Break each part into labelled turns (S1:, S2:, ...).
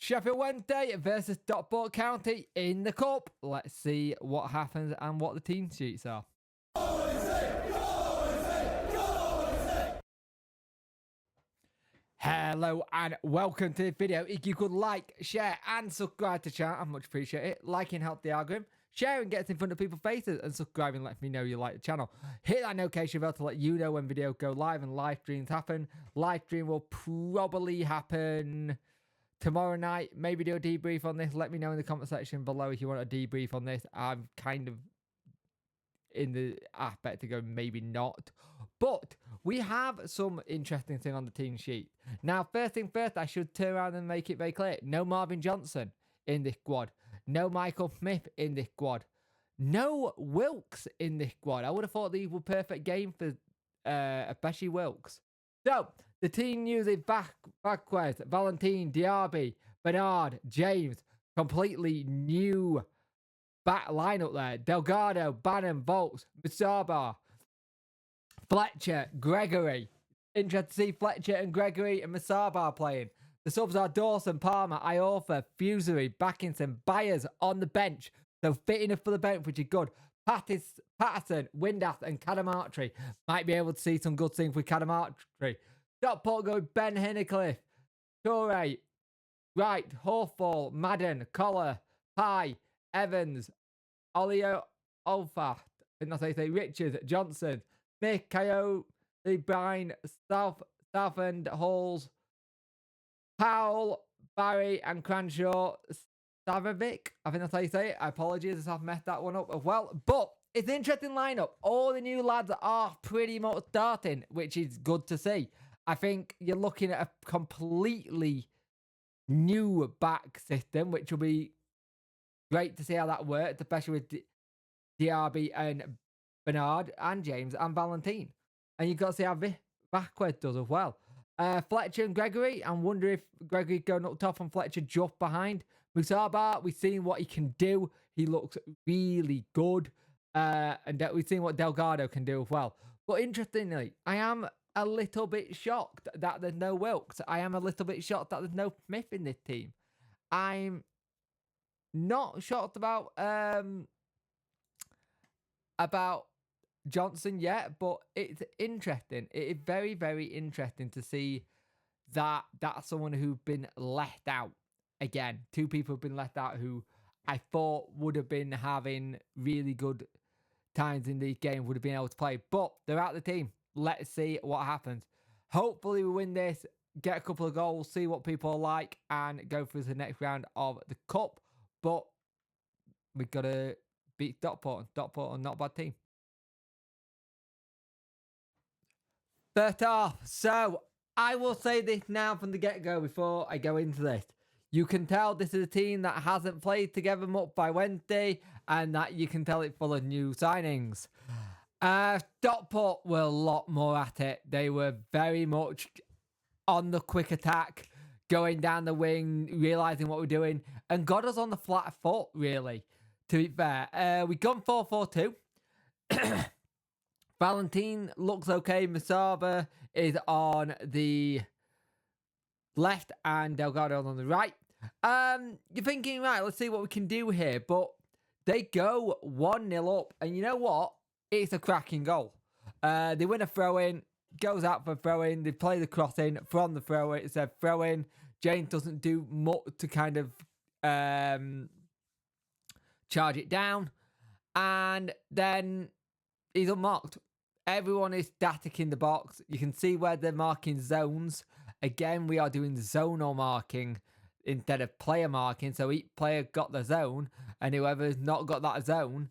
S1: Sheffield Wednesday versus Stockport County in the Cup. Let's see what happens and what the team sheets are. Hello and welcome to the video. If you could like, share and subscribe to the channel, I'd much appreciate it. Liking helps the algorithm. Sharing gets in front of people's faces, and subscribing lets me know you like the channel. Hit that notification bell to let you know when videos go live and live streams happen. Live stream will probably happen tomorrow night. Maybe do a debrief on this. Let me know in the comment section below if you want a debrief on this. I'm kind of in the aspect to go maybe not. But we have some interesting thing on the team sheet. Now, first thing first, I should turn around and make it very clear. No Marvin Johnson in this squad. No Michael Smith in this squad. No Wilkes in this squad. I would have thought these were perfect game for especially Wilkes. So, the team using Vasquez, Valentin, Diaby, Bernard, James. Completely new back lineup there. Delgado, Bannon, Volks, Musaba, Fletcher, Gregory. Interested to see Fletcher and Gregory and Musaba playing. The subs are Dawson, Palmer, Iorfa, Fusery, Backinson, Byers on the bench. So fit enough for the bench, which is good. Patterson, Windass and Cadamartri. Might be able to see some good things with Cadamartri. Stockport go with Ben Hinnicliffe, Torre, Wright, Hawthorne, Madden, Collar, Pye, Evans, Olio, Olfath, I think that's how you say, Richards, Johnson, Smith, Coyote, Brine, Southend, Halls, Powell, Barry, and Cranshaw, Savovic. I think that's how you say it. I apologize if I've messed that one up as well. But it's an interesting lineup. All the new lads are pretty much starting, which is good to see. I think you're looking at a completely new back system, which will be great to see how that works, especially with Diaby and Bernard and James and Valentin. And you've got to see how Vasquez does as well. Fletcher and Gregory. I wonder if Gregory going up top and Fletcher just behind. Musaba, we've seen what he can do. He looks really good. And we've seen what Delgado can do as well. But interestingly, I am a little bit shocked that there's no Wilkes. I am a little bit shocked that there's no Smith in this team. I'm not shocked about Johnson yet, but it's interesting. It is very, very interesting to see that that's someone who's been left out. Again, two people have been left out who I thought would have been having really good times in these games, would have been able to play, but they're out of the team. Let's see what happens. Hopefully we win this, get a couple of goals, see what people are like, and go through to the next round of the Cup. But we've got to beat Stockport. Stockport are not a bad team. First off, so I will say this now from the get-go before I go into this. You can tell this is a team that hasn't played together much by Wednesday, and that you can tell it's full of new signings. Stockport were a lot more at it. They were very much on the quick attack, going down the wing, realising what we're doing, and got us on the flat foot, really, to be fair. We've gone 4-4-2. Valentin looks okay. Musaba is on the left and Delgado on the right. You're thinking, right, let's see what we can do here. But they go 1-0 up. And you know what? It's a cracking goal. They win a throw-in, goes out for a throw-in. They play the cross-in from the throw-in. It's a throw-in. James doesn't do much to kind of charge it down. And then he's unmarked. Everyone is static in the box. You can see where they're marking zones. Again, we are doing zonal marking instead of player marking. So each player got the zone, and whoever's not got that zone,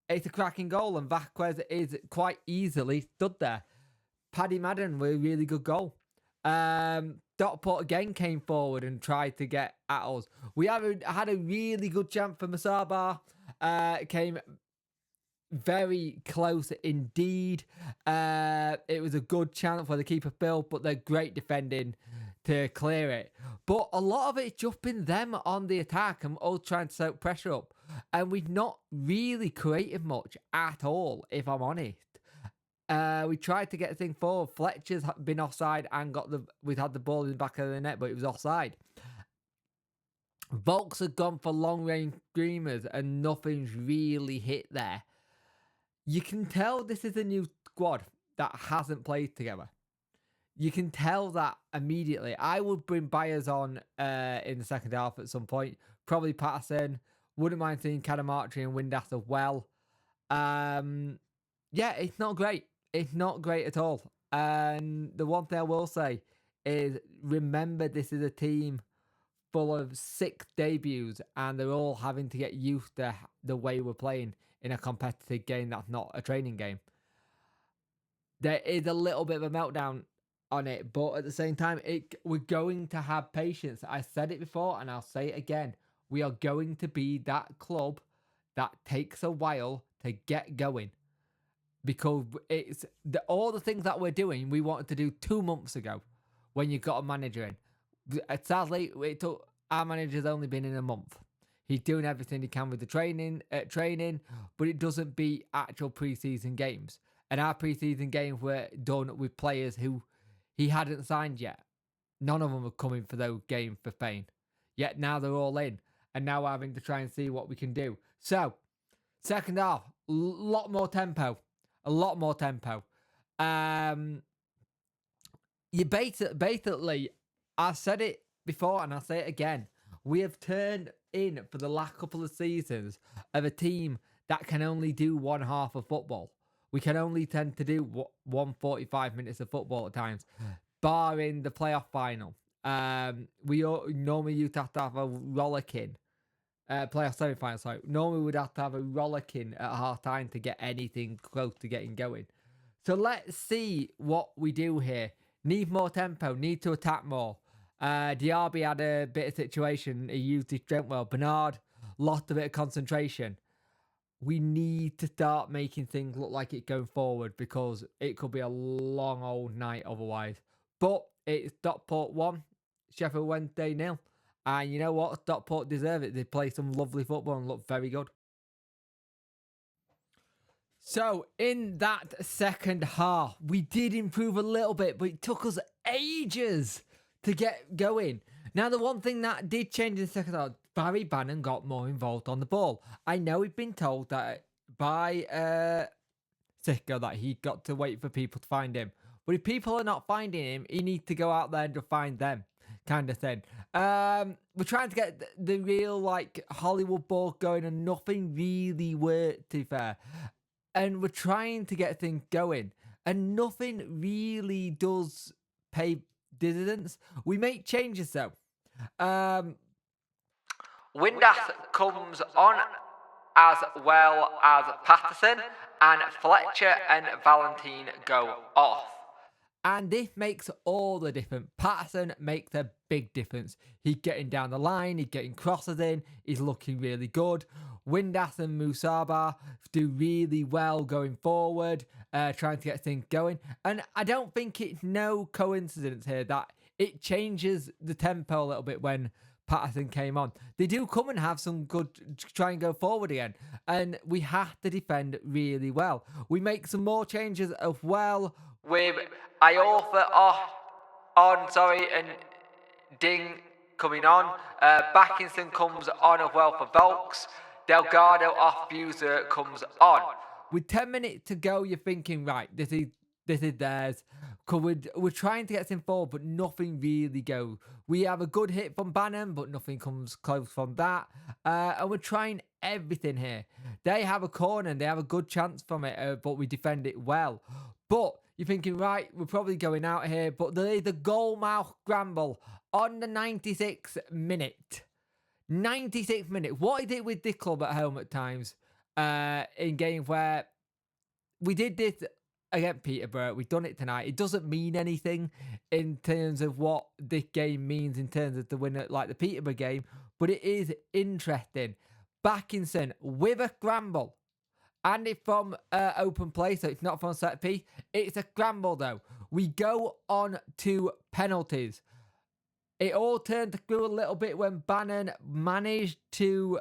S1: it's a cracking goal. And Vasquez is quite easily stood there. Paddy Madden with a really good goal. Stockport again came forward and tried to get at us. We had a really good chance for Musaba. Came very close indeed. It was a good chance for the keeper Phil, but they're great defending to clear it. But a lot of it's just been them on the attack and all trying to soak pressure up. And we've not really created much at all, if I'm honest. We tried to get a thing forward. Fletcher's been offside and we've had the ball in the back of the net, but it was offside. Volks have gone for long-range screamers and nothing's really hit there. You can tell this is a new squad that hasn't played together. You can tell that immediately. I would bring Byers on in the second half at some point. Probably Patterson. Wouldn't mind seeing Cadamartri and Windass as well. Yeah, it's not great. It's not great at all. And the one thing I will say is remember this is a team full of 6 debuts and they're all having to get used to the way we're playing in a competitive game that's not a training game. There is a little bit of a meltdown on it, but at the same time, we're going to have patience. I said it before and I'll say it again. We are going to be that club that takes a while to get going because it's all the things that we're doing we wanted to do 2 months ago when you got a manager in. Sadly, our manager's only been in a month. He's doing everything he can with the training, but it doesn't beat actual preseason games. And our preseason games were done with players who he hadn't signed yet. None of them were coming for those games for Spain. Yet now they're all in. And now we're having to try and see what we can do. So, second half, a lot more tempo. You basically, I've said it before and I'll say it again. We have turned in for the last couple of seasons of a team that can only do one half of football. We can only tend to do 145 minutes of football at times, barring the playoff final. We normally used to have a rollicking playoff semi-final. Sorry, normally we'd have to have a rollicking at half time to get anything close to getting going. So let's see what we do here. Need more tempo. Need to attack more. Diaby had a bit of situation. He used his strength well. Bernard lost a bit of concentration. We need to start making things look like it's going forward because it could be a long old night otherwise. But it's Stockport 1, Sheffield Wednesday 0. And you know what? Stockport deserve it. They play some lovely football and look very good. So, in that second half, we did improve a little bit, but it took us ages to get going. Now, the one thing that did change in the second half, Barry Bannon got more involved on the ball. I know he'd been told that by Sicko that he got to wait for people to find him. But if people are not finding him, he needs to go out there and to find them, kind of thing. We're trying to get the real, like, Hollywood ball going and nothing really worked, to be fair. And we're trying to get things going. And nothing really does pay dividends. We make changes, though. Windass comes on as well as Patterson, and Fletcher and Valentine go off. And this makes all the difference. Patterson makes a big difference. He's getting down the line, he's getting crosses in, he's looking really good. Windass and Musaba do really well going forward, trying to get things going. And I don't think it's no coincidence here that it changes the tempo a little bit when Patterson came on. They do come and have some good, try and go forward again. And we have to defend really well. We make some more changes as well with Iorfa and Ding coming on. Backinson comes on as well for Volks. Delgado off, Buser comes on. With 10 minutes to go, you're thinking, right, this is theirs. We're trying to get things forward, but nothing really goes. We have a good hit from Bannon, but nothing comes close from that. And we're trying everything here. They have a corner and they have a good chance from it, but we defend it well. But you're thinking, right, we're probably going out here, but there is a goal mouth scramble on the 96th minute. 96th minute. What is it with this club at home at times in games where we did this against Peterborough, we've done it tonight. It doesn't mean anything in terms of what this game means in terms of the winner, like the Peterborough game, but it is interesting. Backinson with a scramble. And it's from open play, so it's not from set piece. It's a scramble, though. We go on to penalties. It all turned through a little bit when Bannon managed to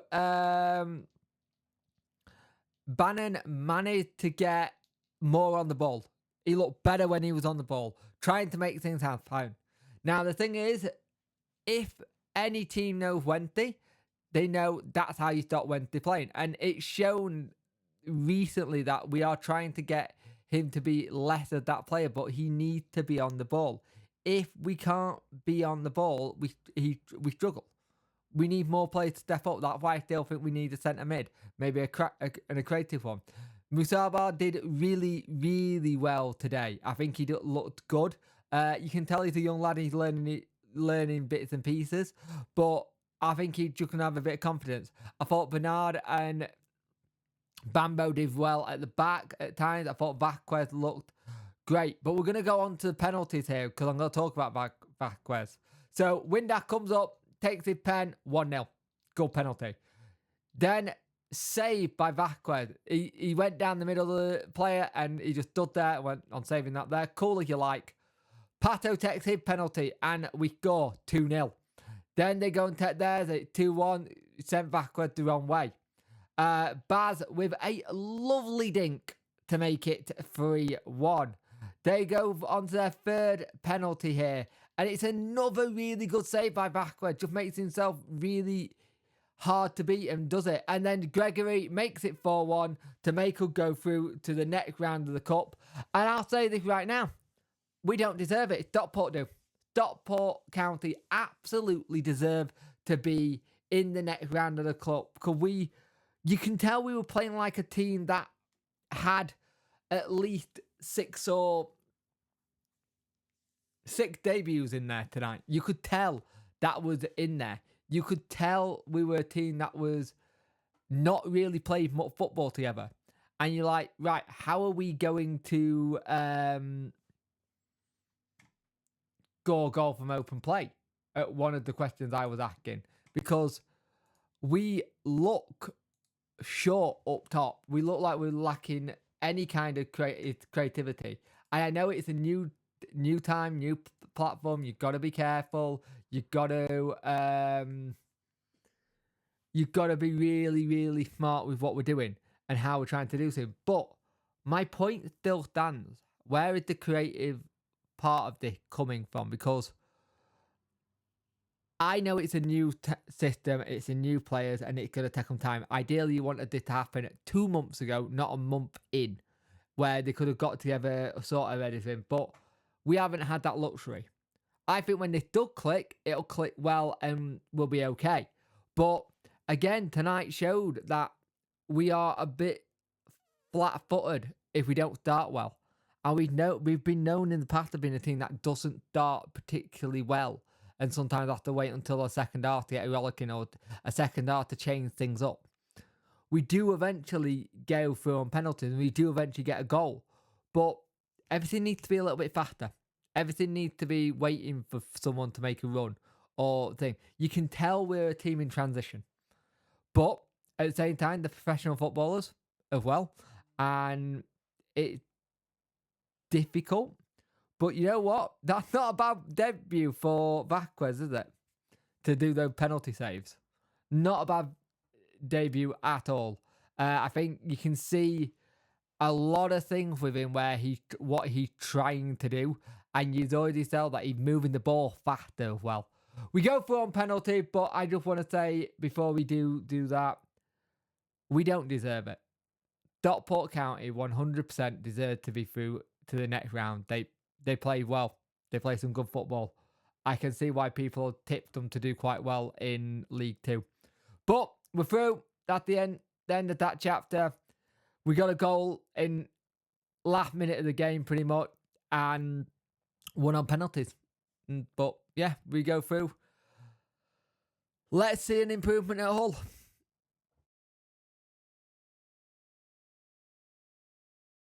S1: get more on the ball. He looked better when he was on the ball, trying to make things happen. Now, the thing is, if any team knows Wednesday, they know that's how you stop Wednesday playing. And it's shown recently that we are trying to get him to be less of that player, but he needs to be on the ball. If we can't be on the ball, we struggle. We need more players to step up. That's why I still think we need a centre mid, maybe a creative one. Musaba did really, really well today. I think he looked good. You can tell he's a young lad. He's learning bits and pieces, but I think he just can have a bit of confidence. I thought Bernard and Bambo did well at the back at times. I thought Vasquez looked great. But we're going to go on to the penalties here because I'm going to talk about Vasquez. So Windass comes up, takes his pen, 1-0. Goal penalty. Then saved by Vasquez. He went down the middle of the player and he just stood there and went on saving that there. Cool if you like. Pato takes his penalty and we score 2-0. Then they go and take theirs at 2-1. Sent Vasquez the wrong way. Baz with a lovely dink to make it 3-1. They go on to their third penalty here. And it's another really good save by Vasquez. Just makes himself really hard to beat and does it. And then Gregory makes it 4-1 to make us go through to the next round of the cup. And I'll say this right now. We don't deserve it. Stockport do. Stockport County absolutely deserve to be in the next round of the cup. Because you can tell we were playing like a team that had at least six debuts in there tonight. You could tell that was in there. You could tell we were a team that was not really played much football together. And you're like, right, how are we going to score a goal from open play? One of the questions I was asking. Because we look short up top. We look like we're lacking any kind of creativity. And I know it's a new time, new platform. You've got to be careful. You've got to be really, really smart with what we're doing and how we're trying to do so. But my point still stands. Where is the creative part of this coming from? Because I know it's a new system, it's a new players, and it's going to take some time. Ideally, you wanted this to happen 2 months ago, not a month in, where they could have got together sort of everything. But we haven't had that luxury. I think when this does click, it'll click well and we'll be okay. But again, tonight showed that we are a bit flat-footed if we don't start well. And we've been known in the past of being a team that doesn't start particularly well. And sometimes have to wait until a second half to get a rollicking or a second half to change things up. We do eventually go through on penalties and we do eventually get a goal. But everything needs to be a little bit faster. Everything needs to be waiting for someone to make a run or thing. You can tell we're a team in transition. But at the same time, the professional footballers as well. And it's difficult. But you know what? That's not a bad debut for Vasquez, is it? To do those penalty saves. Not a bad debut at all. I think you can see a lot of things with him where what he's trying to do. And you've already tell that he's moving the ball faster as well. We go for on penalty, but I just want to say before we do that, we don't deserve it. Stockport County 100% deserve to be through to the next round. They played well. They played some good football. I can see why people tipped them to do quite well in League 2. But we're through. At the end of that chapter. We got a goal in last minute of the game pretty much. And won on penalties. But yeah, we go through. Let's see an improvement at Hull.